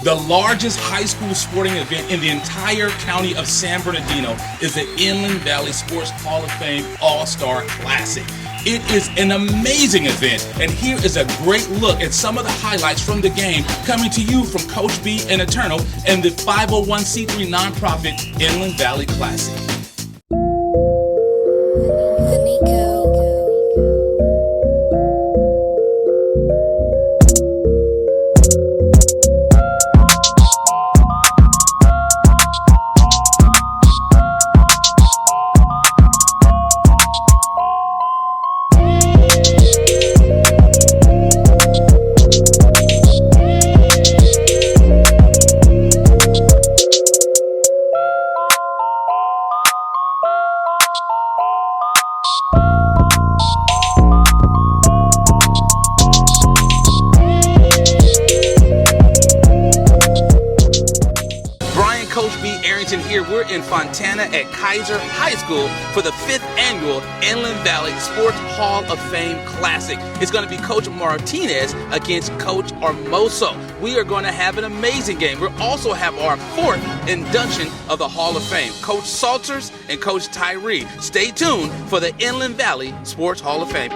The largest high school sporting event in the entire county of San Bernardino is the Inland Valley Sports Hall of Fame All-Star Classic. It is an amazing event, and here is a great look at some of the highlights from the game coming to you from Coach B and Eternal and the 501c3 nonprofit Inland Valley Classic. Coach B. Arrington here. We're in Fontana at Kaiser High School for the 5th annual Inland Valley Sports Hall of Fame Classic. It's going to be Coach Martinez against Coach Hermoso. We are going to have an amazing game. We'll also have our 4th induction of the Hall of Fame, Coach Salters and Coach Tyree. Stay tuned for the Inland Valley Sports Hall of Fame.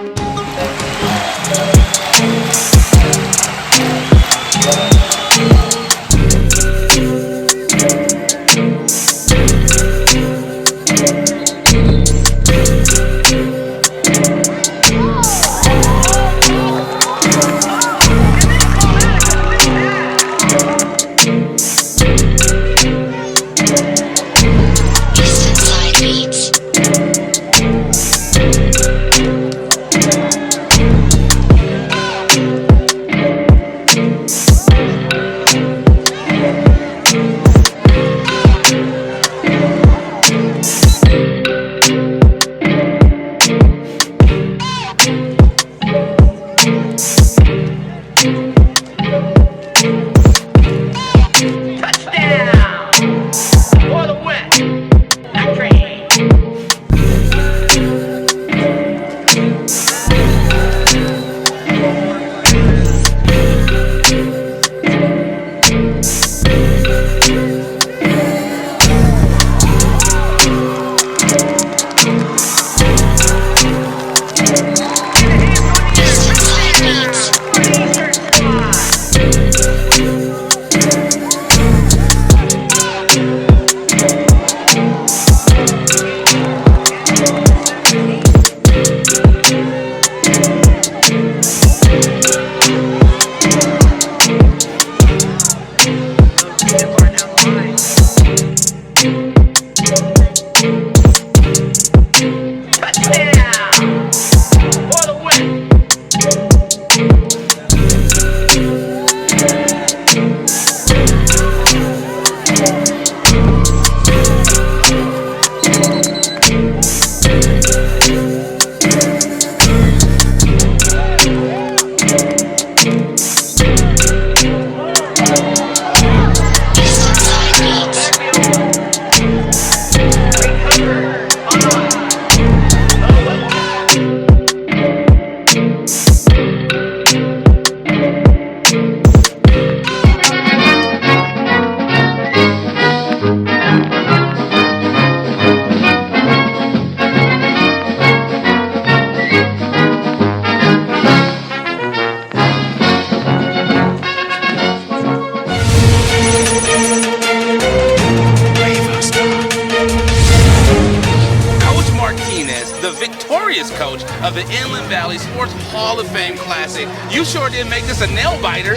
Coach of the Inland Valley Sports Hall of Fame Classic. You sure did make this a nail biter.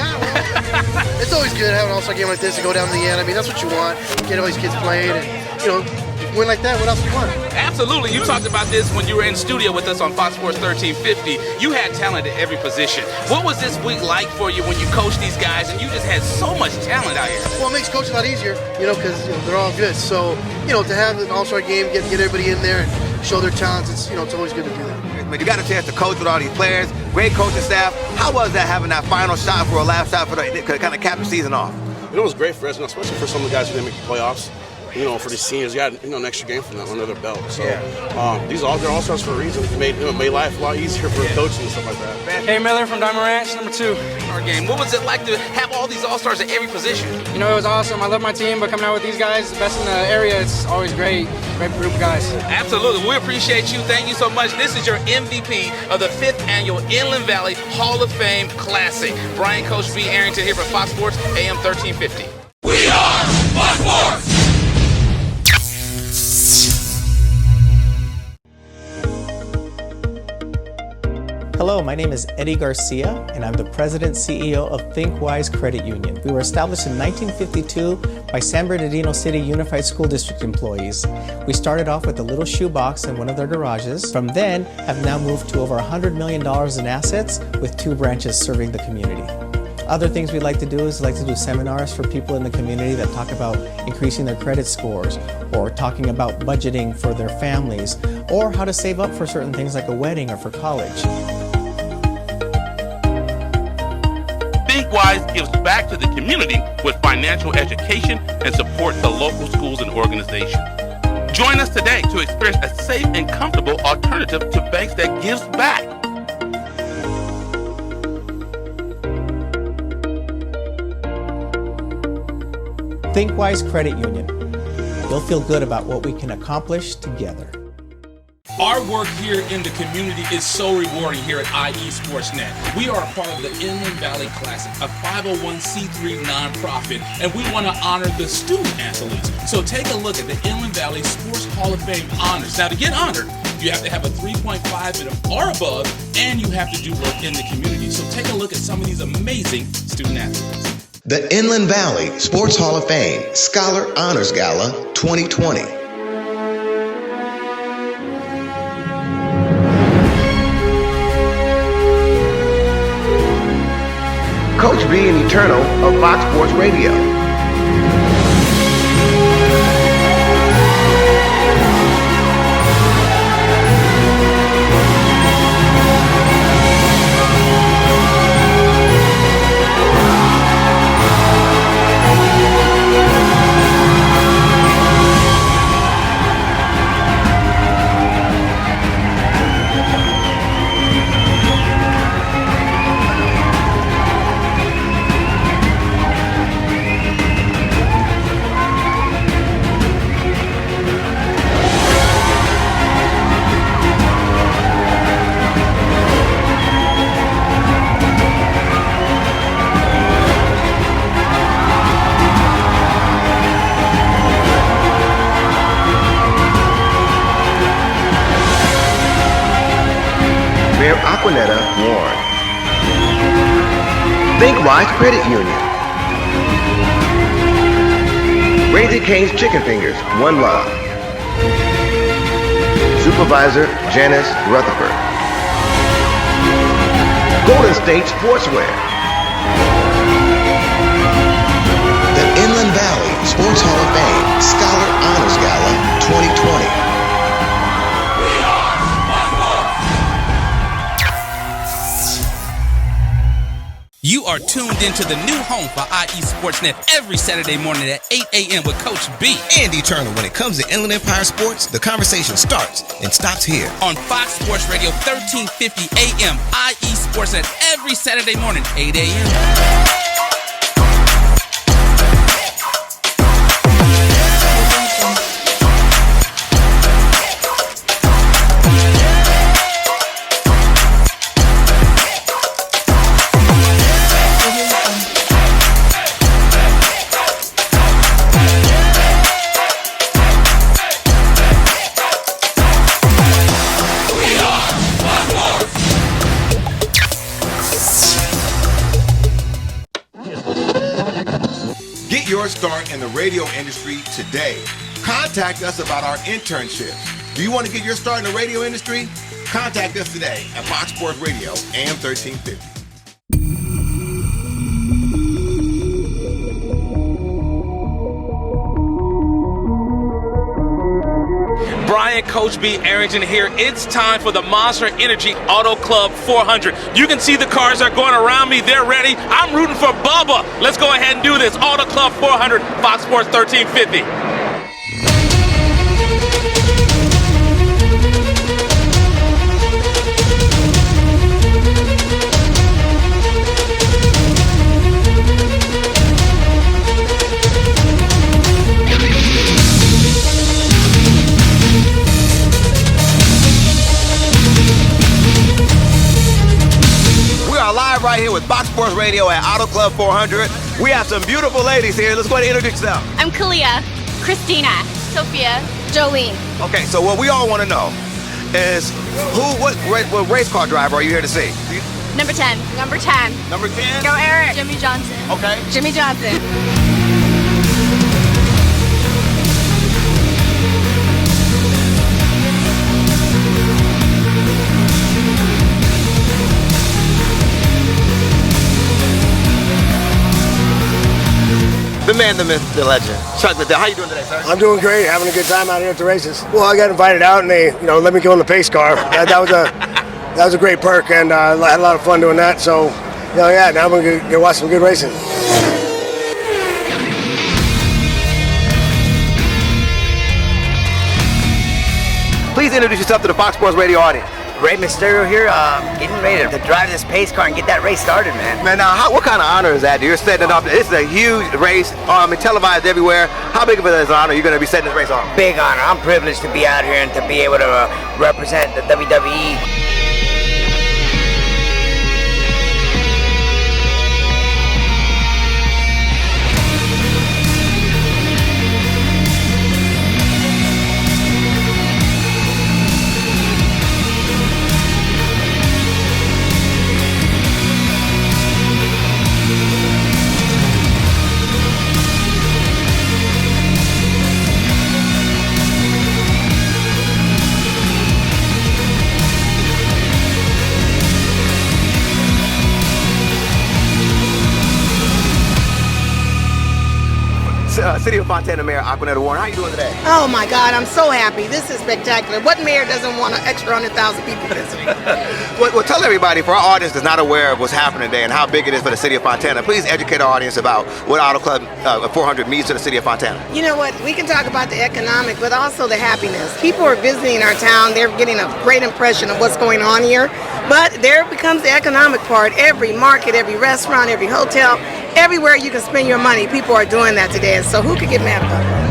It's always good having an all-star game like this to go down to the end. I mean, that's what you want. Get all these kids playing and, you know, win like that. What else do you want? Absolutely. You talked about this when you were in studio with us on Fox Sports 1350. You had talent at every position. What was this week like for you when you coached these guys and you just had so much talent out here? Well, it makes coaching a lot easier, you know, because they're all good. So, you know, to have an all-star game, get everybody in there and show their talents, it's always good to do that. But you got a chance to coach with all these players, great coaching staff. How was that having that final shot for a last shot for the kind of cap the season off? It was great for us, especially for some of the guys who didn't make the playoffs. for these seniors, you got an extra game from them under their belt. So these are all good all-stars for a reason. It made life a lot easier for coaches and stuff like that. Hey Miller from Diamond Ranch, number 2. Our game. What was it like to have all these all-stars at every position? It was awesome. I love my team, but coming out with these guys, the best in the area, it's always great. Great group of guys. Absolutely. We appreciate you. Thank you so much. This is your MVP of the 5th Annual Inland Valley Hall of Fame Classic. Brian Coach B. Arrington here for Fox Sports, AM 1350. We are Fox Sports! Hello, my name is Eddie Garcia, and I'm the President CEO of ThinkWise Credit Union. We were established in 1952 by San Bernardino City Unified School District employees. We started off with a little shoebox in one of their garages. From then, have now moved to over $100 million in assets with 2 branches serving the community. Other things we'd like to do is seminars for people in the community that talk about increasing their credit scores, or talking about budgeting for their families, or how to save up for certain things like a wedding or for college. ThinkWise gives back to the community with financial education and supports the local schools and organizations. Join us today to experience a safe and comfortable alternative to banks that gives back. ThinkWise Credit Union. You'll feel good about what we can accomplish together. Our work here in the community is so rewarding here at IE Sportsnet. We are a part of the Inland Valley Classic, a 501c3 nonprofit, and we want to honor the student athletes. So take a look at the Inland Valley Sports Hall of Fame honors. Now, to get honored, you have to have a 3.5 or above, and you have to do work in the community. So take a look at some of these amazing student athletes. The Inland Valley Sports Hall of Fame Scholar Honors Gala 2020. Coach B and Eternal of Fox Sports Radio. Aquanetta Warren. ThinkWise Credit Union. Raising Cane's Chicken Fingers, One Love. Supervisor Janice Rutherford. Golden State Sportswear. The Inland Valley Sports Hall of Fame Scholar Honors Gala 2020. You are tuned into the new home for IE Sportsnet every Saturday morning at 8 a.m. with Coach B. And Eternal. When it comes to Inland Empire sports, the conversation starts and stops here. On Fox Sports Radio 1350 AM, IE Sportsnet every Saturday morning, 8 a.m. Get your start in the radio industry today. Contact us about our internships. Do you want to get your start in the radio industry? Contact us today at Fox Sports Radio, AM 1350. Brian Coach B. Arrington here. It's time for the Monster Energy Auto Club 400. You can see the cars are going around me. They're ready. I'm rooting for Bubba. Let's go ahead and do this. Auto Club 400, Fox Sports 1350. with Fox Sports Radio at Auto Club 400. We have some beautiful ladies here. Let's go ahead and introduce yourself. I'm Kalia. Christina. Sophia. Jolene. Okay, so what we all want to know is what race car driver are you here to see? Number 10. Number 10. Number 10? Go Eric. Jimmy Johnson. Okay. Jimmy Johnson. The man, the myth, the legend, Chuck Liddell. How you doing today, sir? I'm doing great, having a good time out here at the races. Well, I got invited out and they, let me go in the pace car. That was a great perk, and I had a lot of fun doing that. So, now I'm gonna go watch some good racing. Please introduce yourself to the Fox Sports Radio audience. Ray Mysterio here, getting ready to drive this pace car and get that race started, man. Man, now, what kind of honor is that? You're setting it up. This is a huge race, televised everywhere. How big of an honor are you going to be setting this race on? Big honor. I'm privileged to be out here and to be able to represent the WWE. City of Fontana Mayor Aquanetta Warren, how you doing today? Oh my God, I'm so happy. This is spectacular. What mayor doesn't want an extra 100,000 people visiting? Well, tell everybody, for our audience that's not aware of what's happening today and how big it is for the City of Fontana, please educate our audience about what Auto Club 400 means to the City of Fontana. You know what? We can talk about the economic, but also the happiness. People are visiting our town. They're getting a great impression of what's going on here. But there becomes the economic part. Every market, every restaurant, every hotel, everywhere you can spend your money, people are doing that today. And so who could get mad about that?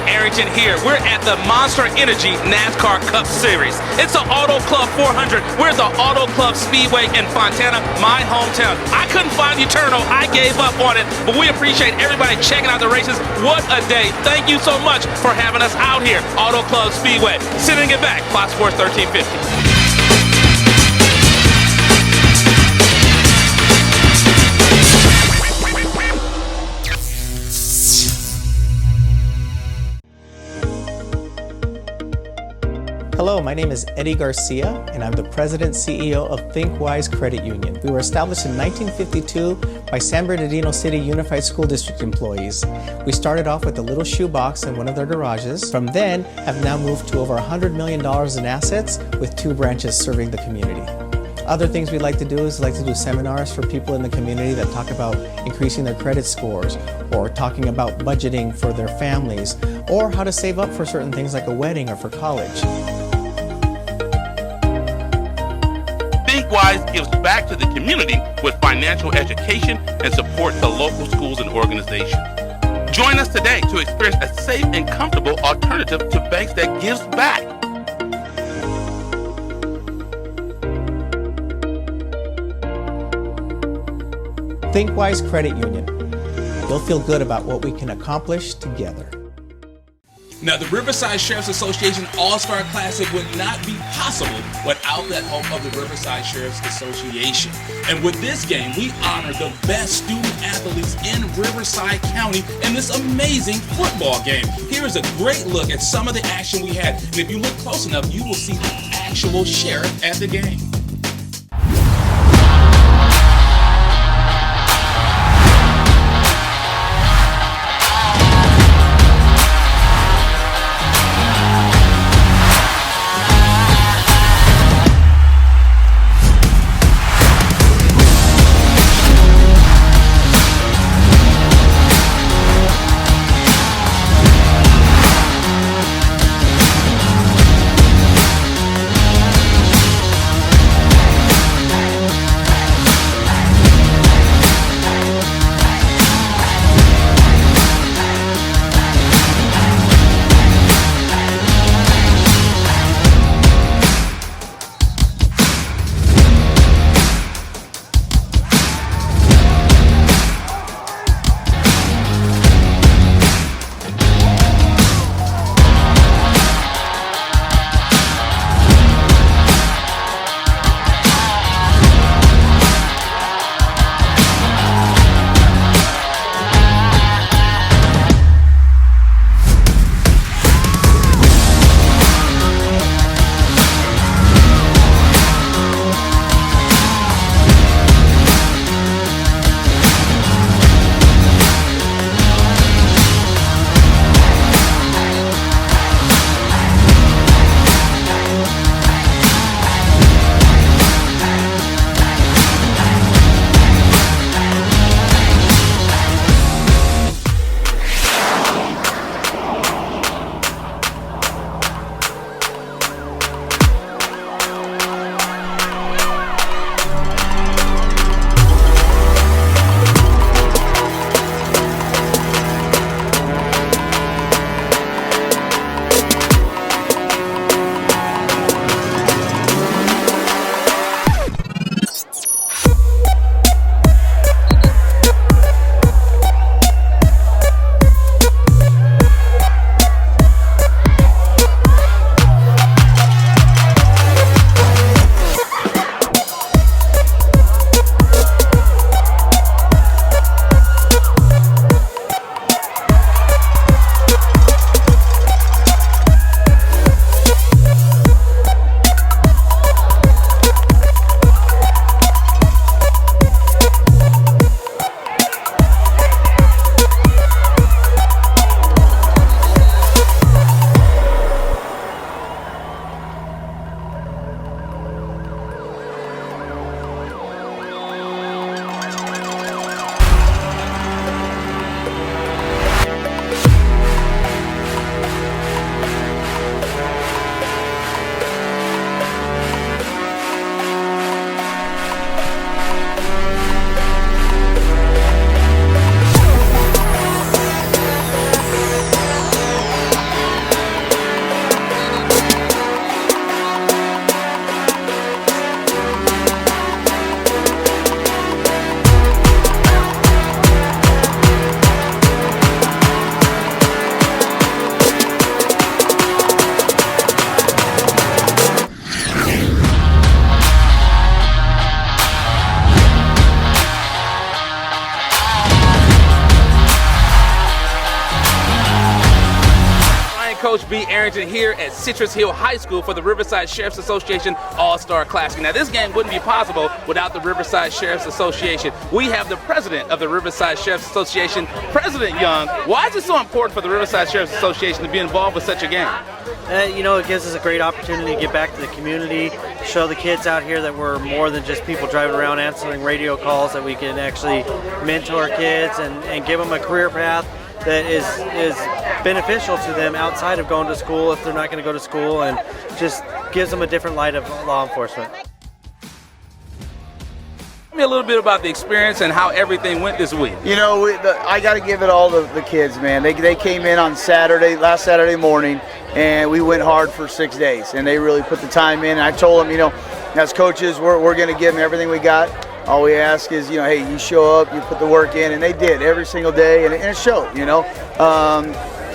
Arrington here. We're at the Monster Energy NASCAR Cup Series. It's the Auto Club 400. We're the Auto Club Speedway in Fontana, my hometown. I couldn't find Eterno. I gave up on it, but we appreciate everybody checking out the races. What a day. Thank you so much for having us out here, Auto Club Speedway. Sending it back, Fox Sports 1350. Hello, my name is Eddie Garcia, and I'm the President CEO of ThinkWise Credit Union. We were established in 1952 by San Bernardino City Unified School District employees. We started off with a little shoebox in one of their garages. From then, have now moved to over $100 million in assets with 2 branches serving the community. Other things we'd like to do is seminars for people in the community that talk about increasing their credit scores, or talking about budgeting for their families, or how to save up for certain things like a wedding or for college. ThinkWise gives back to the community with financial education and supports the local schools and organizations. Join us today to experience a safe and comfortable alternative to banks that gives back. ThinkWise Credit Union. You'll feel good about what we can accomplish together. Now, the Riverside Sheriff's Association All-Star Classic would not be possible without the help of the Riverside Sheriff's Association. And with this game, we honor the best student athletes in Riverside County in this amazing football game. Here is a great look at some of the action we had. And if you look close enough, you will see the actual sheriff at the game. Coach B. Arrington here at Citrus Hill High School for the Riverside Sheriff's Association All-Star Classic. Now, this game wouldn't be possible without the Riverside Sheriff's Association. We have the president of the Riverside Sheriff's Association, President Young. Why is it so important for the Riverside Sheriff's Association to be involved with such a game? You know, it gives us a great opportunity to get back to the community, show the kids out here that we're more than just people driving around answering radio calls, that we can actually mentor kids and give them a career path that is beneficial to them outside of going to school if they're not going to go to school, and just gives them a different light of law enforcement. Tell me a little bit about the experience and how everything went this week. You know, I got to give it all to the kids, man. They came in on last Saturday morning, and we went hard for 6 days, and they really put the time in. And I told them, you know, as coaches, we're going to give them everything we got. All we ask is, you know, hey, you show up, you put the work in, and they did every single day, and it showed, you know.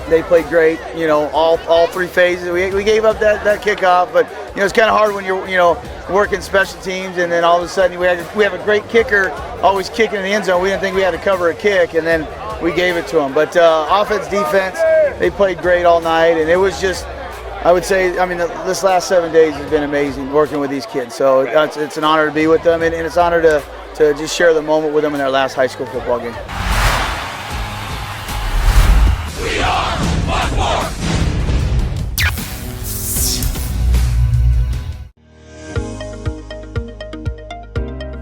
They played great, you know, all three phases. We gave up that kickoff, but, you know, it's kind of hard when you're, you know, working special teams, and then all of a sudden we have a great kicker always kicking in the end zone. We didn't think we had to cover a kick, and then we gave it to them. But offense, defense, they played great all night, and it was just, I would say, I mean, this last 7 days has been amazing working with these kids. So it's an honor to be with them, and it's an honor to just share the moment with them in their last high school football game. We are Blackmore.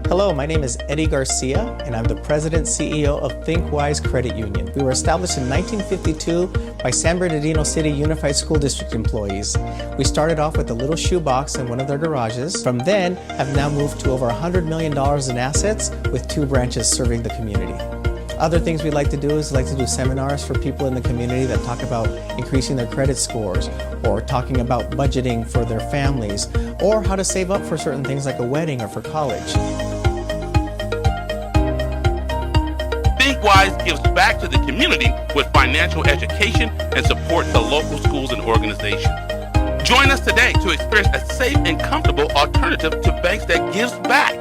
Hello, my name is Eddie Garcia, and I'm the President CEO of ThinkWise Credit Union. We were established in 1952 by San Bernardino City Unified School District employees. We started off with a little shoebox in one of their garages. From then, have now moved to over $100 million in assets with 2 branches serving the community. Other things we like to do is seminars for people in the community that talk about increasing their credit scores, or talking about budgeting for their families, or how to save up for certain things like a wedding or for college. ThinkWise gives back to the community with financial education and support the local schools and organizations. Join us today to experience a safe and comfortable alternative to banks that gives back.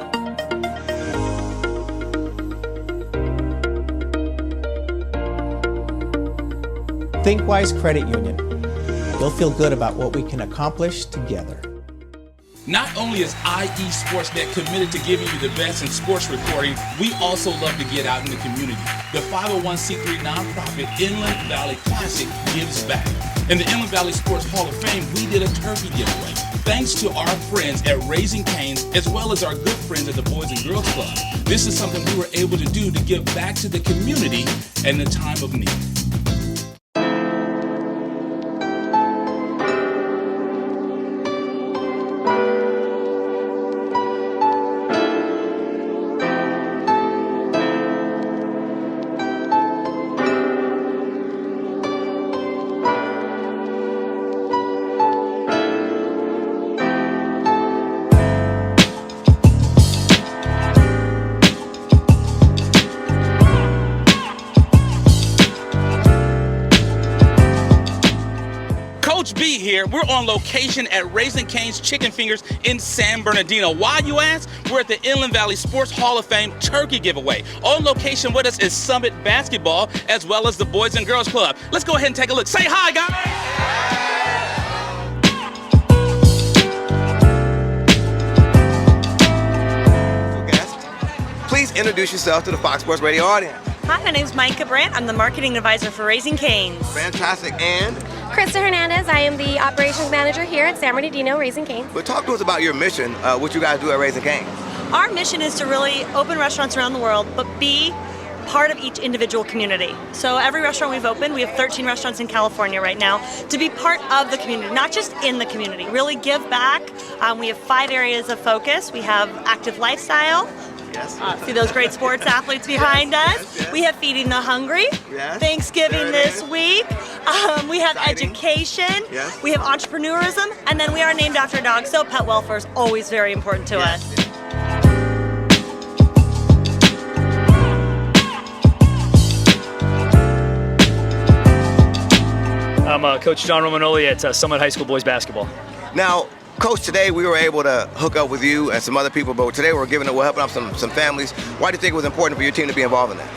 ThinkWise Credit Union. You'll feel good about what we can accomplish together. Not only is IE Sportsnet committed to giving you the best in sports reporting, we also love to get out in the community. The 501c3 nonprofit Inland Valley Classic gives back. In the Inland Valley Sports Hall of Fame, we did a turkey giveaway. Thanks to our friends at Raising Cane's, as well as our good friends at the Boys and Girls Club. This is something we were able to do to give back to the community in the time of need. Here, we're on location at Raising Cane's Chicken Fingers in San Bernardino. Why, you ask? We're at the Inland Valley Sports Hall of Fame turkey giveaway. On location with us is Summit Basketball, as well as the Boys and Girls Club. Let's go ahead and take a look. Say hi, guys. Please introduce yourself to the Fox Sports Radio audience. Hi, my name is Micah Brandt. I'm the marketing advisor for Raising Cane's. Fantastic. And? Krista Hernandez. I am the operations manager here at San Bernardino Raising Cane's. But talk to us about your mission, what you guys do at Raising Cane's. Our mission is to really open restaurants around the world, but be part of each individual community. So every restaurant we've opened, we have 13 restaurants in California right now, to be part of the community, not just in the community, really give back. We have 5 areas of focus. We have active lifestyle. Yes. See those great sports athletes behind us. Yes. We have feeding the hungry. Yes. Thanksgiving this week. We have education. Yes. We have entrepreneurism, and then we are named after a dog, so pet welfare is always very important to us. I'm Coach John Romanoli at Summit High School Boys Basketball. Now, Coach, today we were able to hook up with you and some other people, but today we're helping out some families. Why do you think it was important for your team to be involved in that?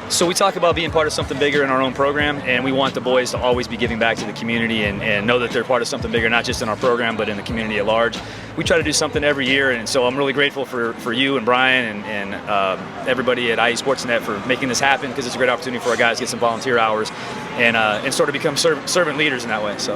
So we talk about being part of something bigger in our own program, and we want the boys to always be giving back to the community and know that they're part of something bigger, not just in our program, but in the community at large. We try to do something every year, and so I'm really grateful for you and Brian and everybody at IE Sportsnet for making this happen, because it's a great opportunity for our guys to get some volunteer hours and sort of become servant leaders in that way. So.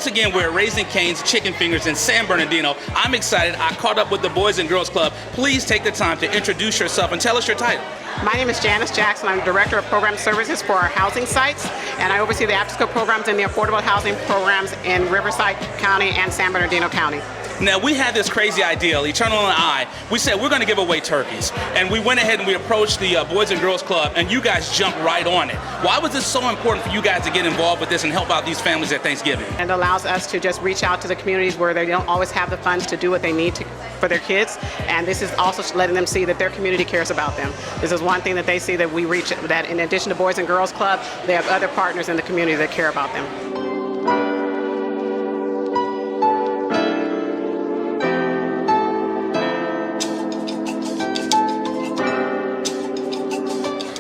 once again, we're at Raising Cane's Chicken Fingers in San Bernardino. I'm excited. I caught up with the Boys and Girls Club. Please take the time to introduce yourself and tell us your title. My name is Janice Jackson. I'm Director of Program Services for our housing sites, and I oversee the after-school programs and the affordable housing programs in Riverside County and San Bernardino County. Now, we had this crazy idea, Eternal and I. We said we're going to give away turkeys. And we went ahead and we approached the Boys and Girls Club, and you guys jumped right on it. Why was it so important for you guys to get involved with this and help out these families at Thanksgiving? And allows us to just reach out to the communities where they don't always have the funds to do what they need to for their kids. And this is also letting them see that their community cares about them. This is one thing that they see, that we reach, that in addition to Boys and Girls Club, they have other partners in the community that care about them.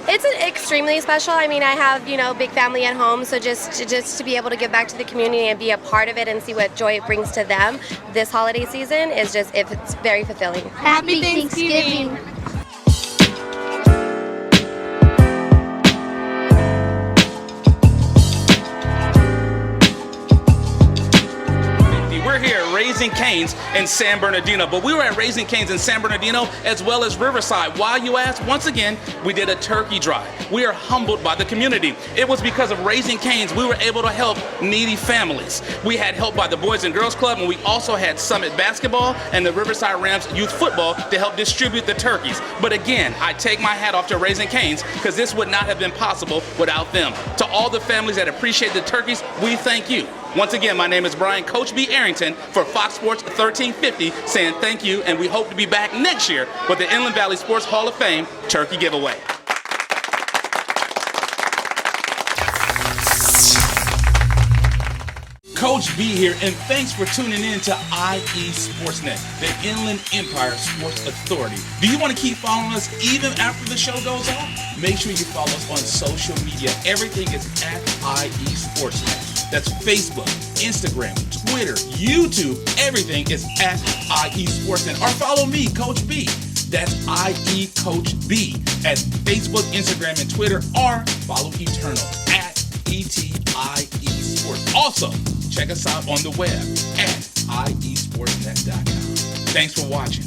It's extremely special. I mean, I have, big family at home, so just to be able to give back to the community and be a part of it and see what joy it brings to them this holiday season is it's very fulfilling. Happy Thanksgiving. We're here at Raising Cane's in San Bernardino, but we were at Raising Cane's in San Bernardino as well as Riverside. Why, you ask? Once again, we did a turkey drive. We are humbled by the community. It was because of Raising Cane's we were able to help needy families. We had help by the Boys and Girls Club, and we also had Summit Basketball and the Riverside Rams Youth Football to help distribute the turkeys. But again, I take my hat off to Raising Cane's because this would not have been possible without them. To all the families that appreciate the turkeys, we thank you. Once again, my name is Brian Coach B. Arrington for Fox Sports 1350, saying thank you, and we hope to be back next year with the Inland Valley Sports Hall of Fame Turkey Giveaway. Coach B here, and thanks for tuning in to IE Sportsnet, the Inland Empire Sports Authority. Do you want to keep following us even after the show goes on? Make sure you follow us on social media. Everything is at IE Sportsnet. That's Facebook, Instagram, Twitter, YouTube. Everything is at IE Sportsnet. Or follow me, Coach B. That's IE Coach B at Facebook, Instagram, and Twitter. Or follow Eternal at ETIE Sports. Also, check us out on the web at iesportsnet.com. Thanks for watching.